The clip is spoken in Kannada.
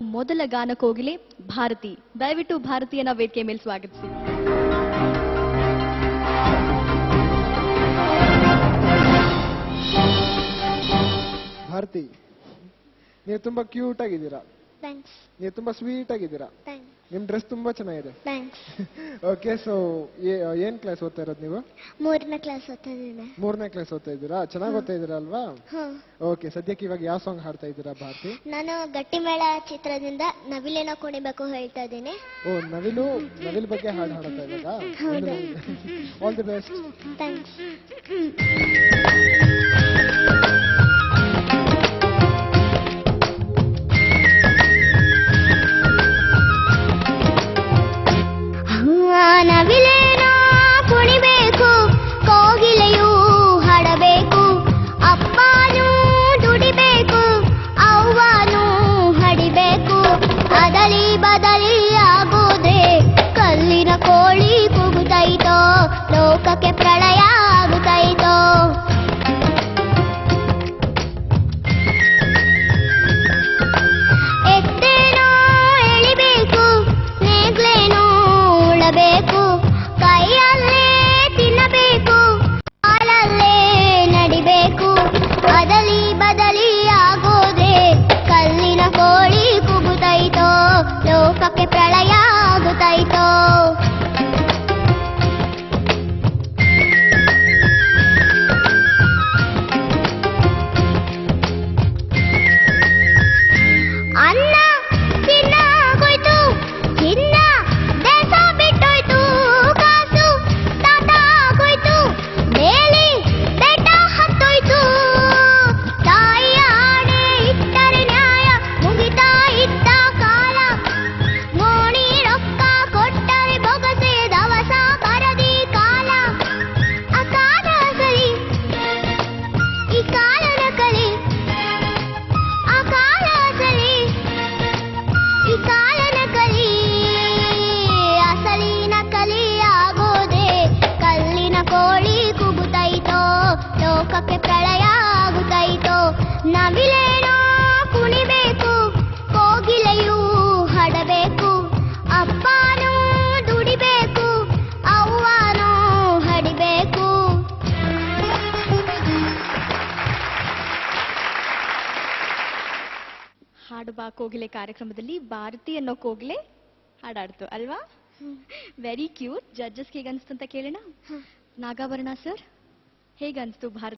ಮೊದಲ ಗಾನ ಕೋಗಿಲೆ ಭಾರತಿ. ದಯವಿಟ್ಟು ಭಾರತಿಯನ್ನ ವೇದಿಕೆ ಮೇಲೆ ಸ್ವಾಗತಿಸಿ. ಭಾರತಿ, ನೀವು ತುಂಬಾ ಕ್ಯೂಟ್ ಆಗಿದ್ದೀರಾ. ಥ್ಯಾಂಕ್ಸ್. ನೀವು ತುಂಬಾ ಸ್ವೀಟ್ ಆಗಿದ್ದೀರಾ. ಥ್ಯಾಂಕ್ಸ್. ನಿಮ್ ಡ್ರೆಸ್ ತುಂಬಾ ಚೆನ್ನಾಗಿದೆ. ಥ್ಯಾಂಕ್ಸ್. ಓಕೆ, ಸೊ ಏನ್ ಕ್ಲಾಸ್ ಓದ್ತಾ ಇರೋದು ನೀವು? 3ನೇ ಕ್ಲಾಸ್ ಓದ್ತಾ ಇದ್ದೀನಿ. 3ನೇ ಕ್ಲಾಸ್ ಓದ್ತಾ ಇದ್ದೀರಾ? ಚೆನ್ನಾಗಿ ಓದ್ತಾ ಇದ್ದೀರಾ ಅಲ್ವಾ? ಓಕೆ, ಸದ್ಯಕ್ಕೆ ಇವಾಗ ಯಾವ ಸಾಂಗ್ ಹಾಡ್ತಾ ಇದ್ದೀರಾ ಭಾರತಿ? ನಾನು ಗಟ್ಟಿಮೇಳ ಚಿತ್ರದಿಂದ ನವಿಲೇನ ಕುಣಿಬೇಕು ಹೇಳ್ತಾ ಇದ್ದೀನಿ. ಓ, ನವಿಲ್ ಬಗ್ಗೆ ಹಾಡು ಹಾಡುತ್ತಾ ಇವಾಗ? ಹೌದು. All the best. ಥ್ಯಾಂಕ್ಸ್. ನವಿಲೇನ ಕುಣಿಬೇಕು, ಕೋಗಿಲೆಯೂ ಹಾಡಬೇಕು, ಅಪ್ಪನೂ ದುಡಿಬೇಕು, ಅವ್ವನೂ ಹಡಿಬೇಕು. ಅದಲಿ ಬದಲಿ ಆಗೋದೆ ಕಲ್ಲಿನ ಕೋಳಿ ಕೂಗುತ್ತೈತೋ, ಲೋಕಕ್ಕೆ ಪ್ರಳಯ ಆಗುತ್ತೈತೋ. ಎತ್ತೇನೋ ಎಳಿಬೇಕು, ನೇಗ್ಲೇನೋ ಉಳಬೇಕು, ಕೈಯಲ್ಲೇ ತಿನ್ನಬೇಕು, ಕಾಲಲ್ಲೇ ನಡಿಬೇಕು. ಅದಲಿ ಬದಲಿ ಆಗೋದೆ ಕಲ್ಲಿನ ಕೋಳಿ ಕೂಗುತ್ತೈತೋ, ಲೋಕಕ್ಕೆ ಪ್ರಳಯ ಆಗುತ್ತೈತೋ. ಅನ್ನ ಚಿನ್ನ ಆಗೋಯ್ತು, ಚಿನ್ನ ದೇಶ ಬಿಟ್ಟೋಯ್ತು, ಕಾಸು ತಾತ ಆಗೋಯ್ತು, ಬೇಲಿ ಬೆಟ್ಟ ಹತ್ತೋಯ್ತು. ತಾಯಿಯ ಆಣೆ ಇಟ್ಟರೆ ನ್ಯಾಯ, ಮುಗಿತಾ ಇದ್ದ ಕಾಲ, ಮೋಣಿ ರೊಕ್ಕ ಕೊಟ್ಟರೆ ಬೊಗಸೆ ದವಸ ಬರದಿ ಕಾಲ. ಆ ಕಾಲ ಸರಿ, ಈ ಕಾಲನ ಕಲಿ, ಆ ಕಾಲ ಸರಿ, ಈ ಕಾಲನ ಕಲಿ. ಅಸಲಿನ ಕಲಿ ಆಗೋದೆ ಕಲ್ಲಿನ ಕೋಳಿ ಕೂಗುತ್ತೈತೋ, ಲೋಕಕ್ಕೆ ಪ್ರಳಯ ಆಗುತ್ತೈತೋ. ನವಿಲೇನೋ ಕುಣಿಬೇಕು, ಕೋಗಿಲೆಯೂ ಹಾಡಬೇಕು, ಅಪ್ಪನೂ ದುಡಿಬೇಕು, ಅವ್ವನೂ ಹಡಿಬೇಕು. ಹಾಡು ಬಾ ಕೋಗಿಲೆ ಕಾರ್ಯಕ್ರಮದಲ್ಲಿ ಭಾರತಿ ಅನ್ನೋ ಕೋಗಿಲೆ ಹಾಡಾಡ್ತು ಅಲ್ವಾ? Very cute. ಜಡ್ಜಸ್ ಹೇಗನ್ಸ್ತು ಅಂತ ಕೇಳೋಣ. ನಾಗಾಭರಣ ಸರ್, ಹೇಗನ್ಸ್ತು ಭಾರತಿ?